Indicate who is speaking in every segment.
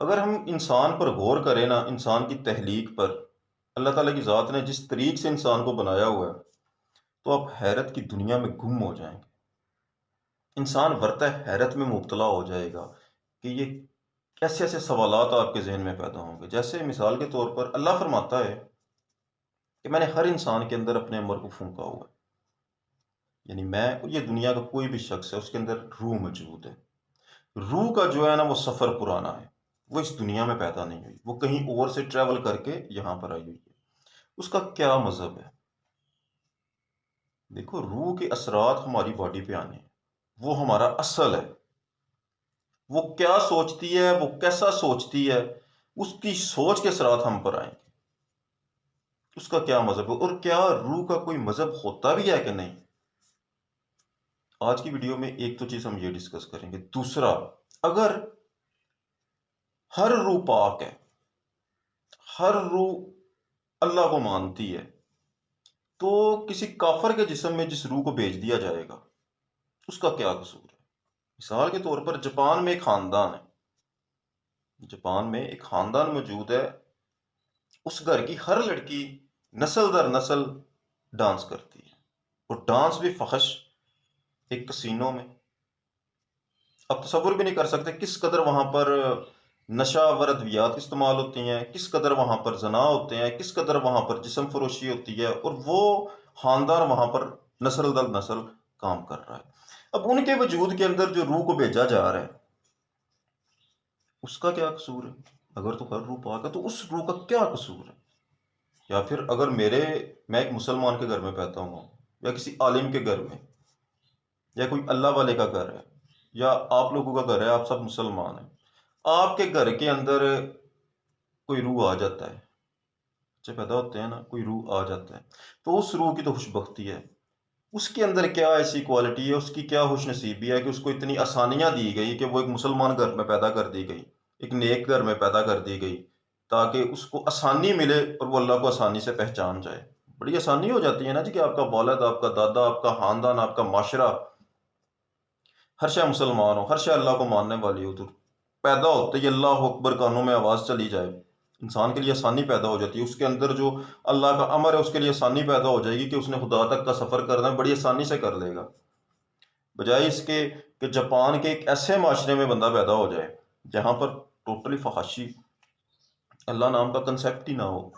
Speaker 1: اگر ہم انسان پر غور کریں نا، انسان کی تخلیق پر، اللہ تعالیٰ کی ذات نے جس طریق سے انسان کو بنایا ہوا ہے، تو آپ حیرت کی دنیا میں گم ہو جائیں گے۔ انسان ورطہ حیرت میں مبتلا ہو جائے گا کہ یہ کیسے ایسے سوالات آپ کے ذہن میں پیدا ہوں گے۔ جیسے مثال کے طور پر اللہ فرماتا ہے کہ میں نے ہر انسان کے اندر اپنے عمر کو پھونکا ہوا ہے، یعنی میں یہ دنیا کا کوئی بھی شخص ہے اس کے اندر روح موجود ہے۔ روح کا جو ہے نا وہ سفر پرانا ہے، وہ اس دنیا میں پیدا نہیں ہوئی، وہ کہیں اور سے ٹریول کر کے یہاں پر آئی ہوئی ہے۔ اس کا کیا مذہب ہے؟ دیکھو، روح کے اثرات ہماری باڈی پہ آنے ہیں، وہ ہمارا اصل ہے۔ وہ کیا سوچتی ہے، وہ کیسا سوچتی ہے، اس کی سوچ کے اثرات ہم پر آئیں گے۔ اس کا کیا مذہب ہے، اور کیا روح کا کوئی مذہب ہوتا بھی ہے کہ نہیں؟ آج کی ویڈیو میں ایک تو چیز ہم یہ ڈسکس کریں گے۔ دوسرا، اگر ہر روح پاک ہے، ہر روح اللہ کو مانتی ہے، تو کسی کافر کے جسم میں جس روح کو بھیج دیا جائے گا اس کا کیا قصور ہے؟ مثال کے طور پر جاپان میں ایک خاندان ہے، جاپان میں ایک خاندان موجود ہے، اس گھر کی ہر لڑکی نسل در نسل ڈانس کرتی ہے، اور ڈانس بھی فحش، ایک کسینوں میں۔ اب تصور بھی نہیں کر سکتے کس قدر وہاں پر نشہ و ادویات استعمال ہوتی ہیں، کس قدر وہاں پر زنا ہوتے ہیں، کس قدر وہاں پر جسم فروشی ہوتی ہے، اور وہ خاندان وہاں پر نسل در نسل کام کر رہا ہے۔ اب ان کے وجود کے اندر جو روح کو بھیجا جا رہا ہے اس کا کیا قصور ہے؟ اگر تو ہر روح پاک ہے تو اس روح کا کیا قصور ہے؟ یا پھر اگر میں ایک مسلمان کے گھر میں پیدا ہوں، یا کسی عالم کے گھر میں، یا کوئی اللہ والے کا گھر ہے، یا آپ لوگوں کا گھر ہے، آپ سب مسلمان ہیں، آپ کے گھر کے اندر کوئی روح آ جاتا ہے، بچے پیدا ہوتے ہیں نا، کوئی روح آ جاتا ہے، تو اس روح کی تو خوش بختی ہے۔ اس کے اندر کیا ایسی کوالٹی ہے، اس کی کیا خوش نصیبی ہے کہ اس کو اتنی آسانیاں دی گئی کہ وہ ایک مسلمان گھر میں پیدا کر دی گئی، ایک نیک گھر میں پیدا کر دی گئی، تاکہ اس کو آسانی ملے اور وہ اللہ کو آسانی سے پہچان جائے۔ بڑی آسانی ہو جاتی ہے نا جی، کہ آپ کا والد، آپ کا دادا، آپ کا خاندان، آپ کا معاشرہ ہر شے مسلمان ہو، ہر شے اللہ کو ماننے والی ہو، تو پیدا ہوتے ہی اللہ اکبر کانوں میں آواز چلی جائے، انسان کے لیے آسانی پیدا ہو جاتی ہے۔ اس کے اندر جو اللہ کا امر ہے اس کے لیے آسانی پیدا ہو جائے گی کہ اس نے خدا تک کا سفر کرنا ہے، بڑی آسانی سے کر لے گا، بجائے اس کے کہ جاپان کے ایک ایسے معاشرے میں بندہ پیدا ہو جائے جہاں پر ٹوٹلی فحاشی، اللہ نام کا کنسیپٹ ہی نہ ہو،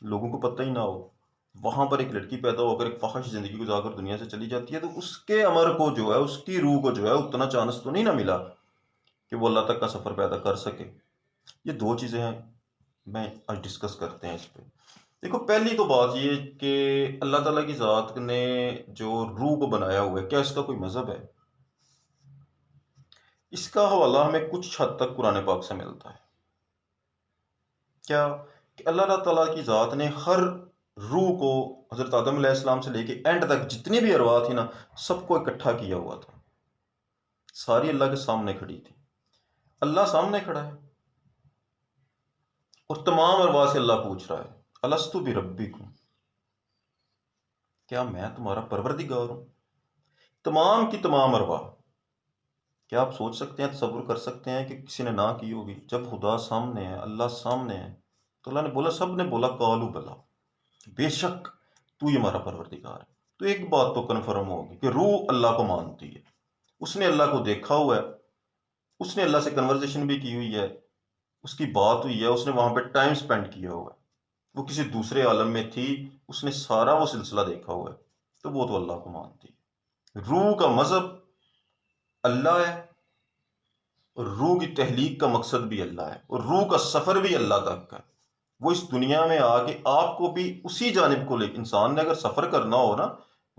Speaker 1: لوگوں کو پتہ ہی نہ ہو، وہاں پر ایک لڑکی پیدا ہو کر ایک فحش زندگی گزار کر دنیا سے چلی جاتی ہے، تو اس کے امر کو جو ہے، اس کی روح کو جو ہے اتنا چانس تو نہیں نہ ملا کہ وہ اللہ تک کا سفر پیدا کر سکے۔ یہ دو چیزیں ہیں، میں آج ڈسکس کرتے ہیں اس پہ۔ دیکھو، پہلی تو بات یہ کہ اللہ تعالیٰ کی ذات نے جو روح کو بنایا ہوا ہے، کیا اس کا کوئی مذہب ہے؟ اس کا حوالہ ہمیں کچھ حد تک قرآن پاک سے ملتا ہے۔ کیا کہ اللہ تعالیٰ کی ذات نے ہر روح کو حضرت آدم علیہ السلام سے لے کے اینڈ تک جتنی بھی ارواح تھی نا، سب کو اکٹھا کیا ہوا تھا، ساری اللہ کے سامنے کھڑی تھی، اللہ سامنے کھڑا ہے، اور تمام ارواح سے اللہ پوچھ رہا ہے، الستو بربکم، کیا میں تمہارا پروردگار ہوں؟ تمام کی تمام ارواح، کیا آپ سوچ سکتے ہیں، تصور کر سکتے ہیں کہ کسی نے نہ کی ہوگی؟ جب خدا سامنے ہے، اللہ سامنے ہے، تو اللہ نے بولا، سب نے بولا قالوا بلا، بے شک تو ہی ہمارا پروردگار ہے۔ تو ایک بات تو کنفرم ہوگی کہ روح اللہ کو مانتی ہے، اس نے اللہ کو دیکھا ہوا ہے، اس نے اللہ سے کنورزیشن بھی کی ہوئی ہے، اس کی بات ہوئی ہے، اس نے وہاں پہ ٹائم سپینڈ کیا ہوا ہے، وہ کسی دوسرے عالم میں تھی، اس نے سارا وہ سلسلہ دیکھا ہوا ہے، تو وہ تو اللہ کو مانتی ہے۔ روح کا مذہب اللہ ہے، اور روح کی تحلیق کا مقصد بھی اللہ ہے، اور روح کا سفر بھی اللہ تک کا ہے۔ وہ اس دنیا میں آ کے آپ کو بھی اسی جانب کو لے کے، انسان نے اگر سفر کرنا ہو نا،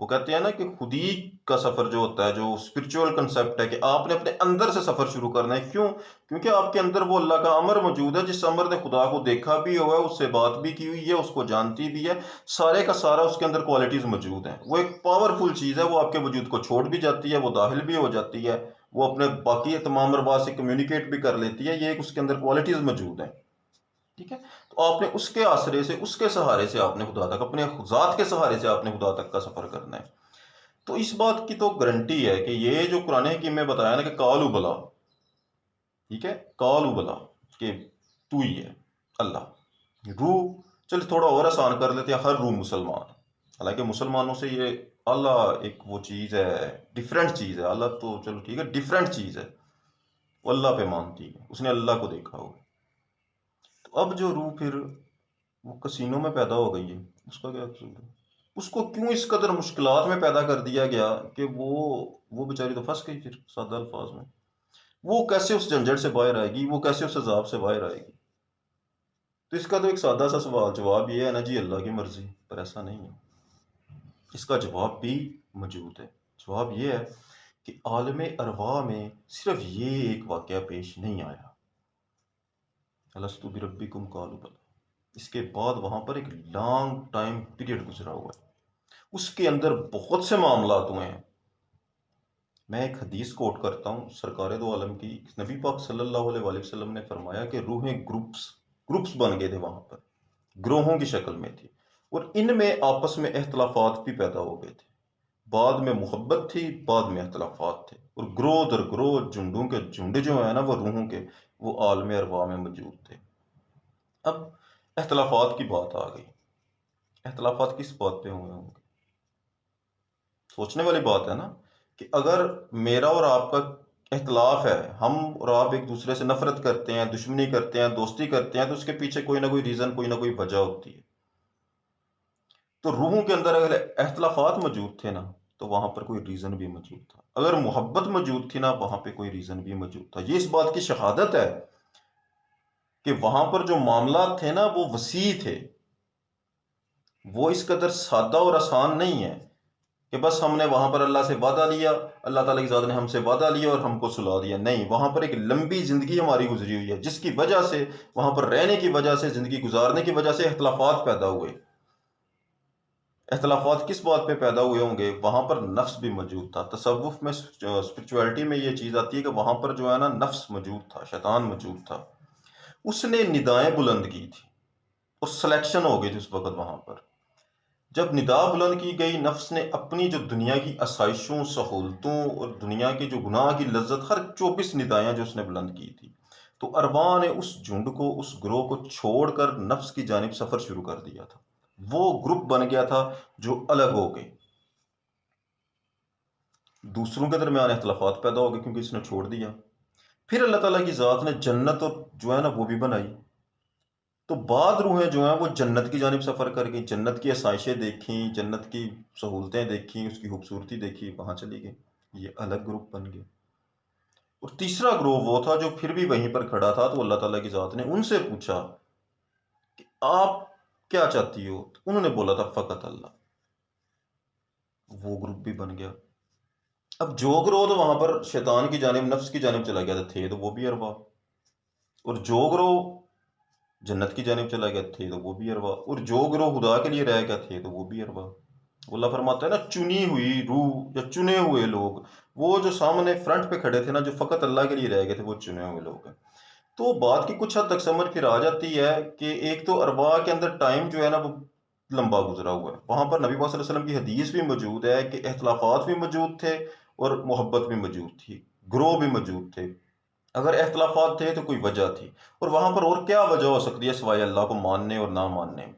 Speaker 1: وہ کہتے ہیں نا کہ خودی کا سفر جو ہوتا ہے، جو اسپرچول کنسیپٹ ہے، کہ آپ نے اپنے اندر سے سفر شروع کرنا ہے۔ کیوں؟ کیونکہ آپ کے اندر وہ اللہ کا امر موجود ہے، جس امر نے خدا کو دیکھا بھی ہوا ہے، اس سے بات بھی کی ہوئی ہے، اس کو جانتی بھی ہے، سارے کا سارا اس کے اندر کوالٹیز موجود ہیں۔ وہ ایک پاورفل چیز ہے، وہ آپ کے وجود کو چھوڑ بھی جاتی ہے، وہ داخل بھی ہو جاتی ہے، وہ اپنے باقی تمام ارواح سے کمیونیکیٹ بھی کر لیتی ہے، یہ ایک اس کے اندر کوالٹیز موجود ہیں۔ ٹھیک ہے، تو آپ نے اس کے آسرے سے، اس کے سہارے سے آپ نے خدا تک، اپنے ذات کے سہارے سے آپ نے خدا تک کا سفر کرنا ہے۔ تو اس بات کی تو گارنٹی ہے کہ یہ جو قرآن حکیم میں بتایا نا کہ قالوا بلا، ٹھیک ہے، قالوا بلا، کہ تو ہی ہے اللہ۔ روح، چل تھوڑا اور آسان کر لیتے ہیں، ہر روح مسلمان، حالانکہ مسلمانوں سے یہ اللہ ایک وہ چیز ہے، ڈفرینٹ چیز ہے، اللہ تو چلو ٹھیک ہے، ڈفرینٹ چیز ہے، وہ اللہ پہ مانتی ہے، اس نے اللہ کو دیکھا ہو۔ تو اب جو روح پھر وہ کسینوں میں پیدا ہو گئی ہے، اس کا کیا قصور ہے؟ اس کو کیوں اس قدر مشکلات میں پیدا کر دیا گیا کہ وہ بیچاری تو پھنس گئی، پھر سادہ الفاظ میں وہ کیسے اس جھنجھٹ سے باہر آئے گی، وہ کیسے اس عذاب سے باہر آئے گی؟ تو اس کا تو ایک سادہ سا سوال جواب یہ ہے نا جی، اللہ کی مرضی، پر ایسا نہیں ہے، اس کا جواب بھی موجود ہے۔ جواب یہ ہے کہ عالم ارواح میں صرف یہ ایک واقعہ پیش نہیں آیا، الست بربکم قالوا بلی، اس کے بعد وہاں پر ایک لانگ ٹائم پیریڈ گزرا ہوا ہے، اس کے اندر بہت سے معاملات ہوئے ہیں۔ میں ایک حدیث کوٹ کرتا ہوں سرکار دو عالم کی، نبی پاک صلی اللہ علیہ وآلہ وسلم نے فرمایا کہ روحیں گروپس بن گئے تھے، وہاں پر گروہوں کی شکل میں تھی، اور ان میں آپس میں اختلافات بھی پیدا ہو گئے تھے، بعد میں محبت تھی، بعد میں اختلافات تھے، اور گروہ در گروہ، جھنڈوں کے جھنڈ جو ہیں نا وہ روحوں کے، وہ عالم ارواح میں موجود تھے۔ اب اختلافات کی بات آ گئی، اختلافات کس بات پہ ہوئے ہوں گے؟ سوچنے والی بات ہے نا، کہ اگر میرا اور آپ کا اختلاف ہے، ہم اور آپ ایک دوسرے سے نفرت کرتے ہیں، دشمنی کرتے ہیں، دوستی کرتے ہیں، تو اس کے پیچھے کوئی نہ کوئی ریزن، کوئی نہ کوئی وجہ ہوتی ہے۔ تو روحوں کے اندر اگر اختلافات موجود تھے نا، تو وہاں پر کوئی ریزن بھی موجود تھا، اگر محبت موجود تھی نا، وہاں پہ کوئی ریزن بھی موجود تھا۔ یہ اس بات کی شہادت ہے کہ وہاں پر جو معاملات تھے نا وہ وسیع تھے، وہ اس قدر سادہ اور آسان نہیں ہے کہ بس ہم نے وہاں پر اللہ سے وعدہ لیا، اللہ تعالیٰ کی ذات نے ہم سے وعدہ لیا اور ہم کو سلا دیا، نہیں، وہاں پر ایک لمبی زندگی ہماری گزری ہوئی ہے، جس کی وجہ سے، وہاں پر رہنے کی وجہ سے، زندگی گزارنے کی وجہ سے اختلافات پیدا ہوئے۔ اختلافات کس بات پہ پیدا ہوئے ہوں گے؟ وہاں پر نفس بھی موجود تھا۔ تصوف میں، اسپرچویلٹی میں یہ چیز آتی ہے کہ وہاں پر جو ہے نا نفس موجود تھا، شیطان موجود تھا، اس نے ندائیں بلند کی تھی، اور سلیکشن ہو گئی تھی اس وقت وہاں پر۔ جب ندا بلند کی گئی، نفس نے اپنی جو دنیا کی آسائشوں، سہولتوں اور دنیا کی جو گناہ کی لذت، ہر 24 ندائیں جو اس نے بلند کی تھی، تو ارواح نے اس جھنڈ کو، اس گروہ کو چھوڑ کر نفس کی جانب سفر شروع کر دیا تھا۔ وہ گروپ بن گیا تھا جو الگ ہو گئے، دوسروں کے درمیان اختلافات پیدا ہو گئے کیونکہ اس نے چھوڑ دیا۔ پھر اللہ تعالیٰ کی ذات نے جنت اور جو ہے نا وہ بھی بنائی، تو بعد روحیں جو ہیں وہ جنت کی جانب سفر کر گئی، جنت کی آسائشیں دیکھیں، جنت کی سہولتیں دیکھیں، اس کی خوبصورتی دیکھی، وہاں چلی گئی، یہ الگ گروپ بن گئے۔ اور تیسرا گروہ وہ تھا جو پھر بھی وہیں پر کھڑا تھا، تو اللہ تعالیٰ کی ذات نے ان سے پوچھا کہ آپ کیا چاہتی ہو؟ تو انہوں نے بولا تھا فقط اللہ، وہ گروپ بھی بن گیا۔ اب جو گروہ تو وہاں پر شیطان کی جانب، نفس کی جانب چلا گیا تھے، تو وہ بھی ارواح، اور جو گروہ جنت کی جانب چلا گیا تھے، تو وہ بھی ارواح، اور جو گروہ خدا کے لیے رہ گیا تھے، تو وہ بھی ارواح۔ اللہ فرماتا ہے نا، چنی ہوئی روح یا چنے ہوئے لوگ، وہ جو سامنے فرنٹ پہ کھڑے تھے نا، جو فقط اللہ کے لیے رہ گئے تھے، وہ چنے ہوئے لوگ ہیں۔ تو بات کی کچھ حد تک سمجھ پھر آ جاتی ہے کہ ایک تو ارواح کے اندر ٹائم جو ہے نا وہ لمبا گزرا ہوا ہے، وہاں پر نبی پاک صلی اللہ علیہ وسلم کی حدیث بھی موجود ہے کہ اختلافات بھی موجود تھے اور محبت بھی موجود تھی، گروہ بھی موجود تھے۔ اگر اختلافات تھے تو کوئی وجہ تھی، اور وہاں پر اور کیا وجہ ہو سکتی ہے سوائے اللہ کو ماننے اور نہ ماننے میں؟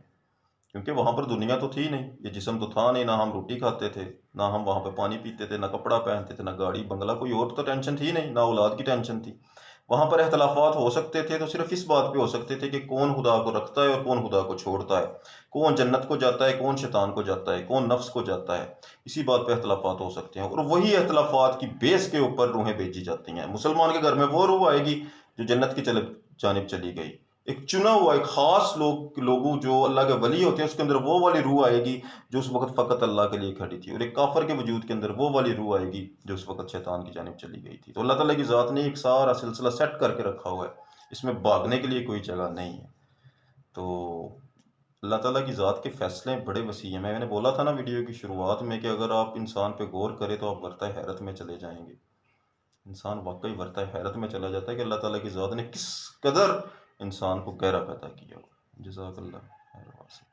Speaker 1: کیونکہ وہاں پر دنیا تو تھی نہیں، یہ جسم تو تھا نہیں، نہ ہم روٹی کھاتے تھے، نہ ہم وہاں پہ پانی پیتے تھے، نہ کپڑا پہنتے تھے، نہ گاڑی بنگلہ، کوئی اور تو ٹینشن تھی نہیں، نہ اولاد کی ٹینشن تھی۔ وہاں پر اختلافات ہو سکتے تھے تو صرف اس بات پہ ہو سکتے تھے کہ کون خدا کو رکھتا ہے اور کون خدا کو چھوڑتا ہے، کون جنت کو جاتا ہے، کون شیطان کو جاتا ہے، کون نفس کو جاتا ہے، اسی بات پہ اختلافات ہو سکتے ہیں، اور وہی اختلافات کی بیس کے اوپر روحیں بھیجی جاتی ہیں۔ مسلمان کے گھر میں وہ روح آئے گی جو جنت کی جانب چلی گئی، ایک چنا ہوا، ایک خاص لوگوں جو اللہ کے ولی ہوتے ہیں، اس کے اندر وہ والی روح آئے گی جو اس وقت فقط اللہ کے لیے کھڑی تھی، اور ایک کافر کے وجود کے اندر وہ والی روح آئے گی جو اس وقت شیطان کی جانب چلی گئی تھی۔ تو اللہ تعالیٰ کی ذات نے ایک سارا سلسلہ سیٹ کر کے رکھا ہوا ہے، اس میں بھاگنے کے لیے کوئی جگہ نہیں ہے۔ تو اللہ تعالیٰ کی ذات کے فیصلے بڑے وسیع ہیں۔ میں نے بولا تھا نا ویڈیو کی شروعات میں کہ اگر آپ انسان پہ غور کریں تو آپ ورطہ حیرت میں چلے جائیں گے۔ انسان واقعی ورطہ حیرت میں چلا جاتا ہے کہ اللہ تعالیٰ کی ذات نے کس قدر انسان کو گہرا پیدا کیا ہوا۔ جزاک اللہ خیر۔